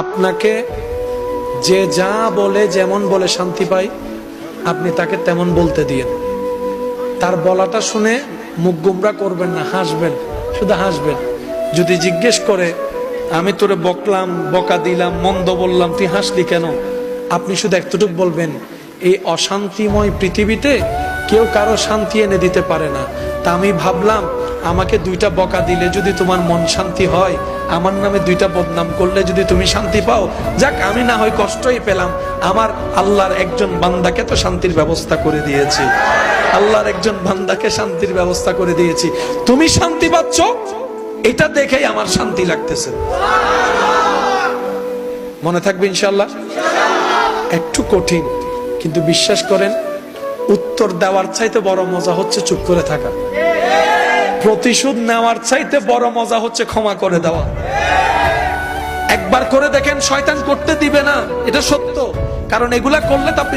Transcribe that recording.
আপনাকে যে যা বলে যেমন বলে শান্তি পাই, আপনি তাকে তেমন বলতে দিয়েন। তার বলাটা শুনে মুখ গুমরা করবেন না, হাসবেন, শুধু হাসবেন। যদি জিজ্ঞেস করে আমি তোরে বকলাম, বকা দিলাম, মন্দ বললাম, তুই হাসলি কেন, আপনি শুধু এতটুকু বলবেন, এই অশান্তিময় পৃথিবীতে কেউ কারো শান্তি এনে দিতে পারে না। তা আমি ভাবলাম আমাকে 2টা বকা দিলে যদি তোমার মন শান্তি হয়, আমার নামে 2টা বদনাম করলে যদি তুমি শান্তি পাও, যাক আমি না হয় কষ্টই পেলাম, আমার আল্লাহর একজন বান্দাকে তো শান্তির ব্যবস্থা করে দিয়েছি, আল্লাহর একজন বান্দাকে শান্তির ব্যবস্থা করে দিয়েছি, তুমি শান্তি পাচ্ছ, এটা দেখেই আমার শান্তি লাগতেছে। মনে থাকবে ইনশাআল্লাহ। একটু কঠিন, কিন্তু বিশ্বাস করেন উত্তর দেওয়ার চাইতে বড় মজা হচ্ছে চুপ করে থাকা। প্রতিশোধ নেওয়ার চাইতে বড় মজা হচ্ছে ক্ষমা করে দেওয়া। একবার করে দেখেন, শয়তান করতে দিবে না, এটা সত্য। কারণ এগুলা করলে তো আপনি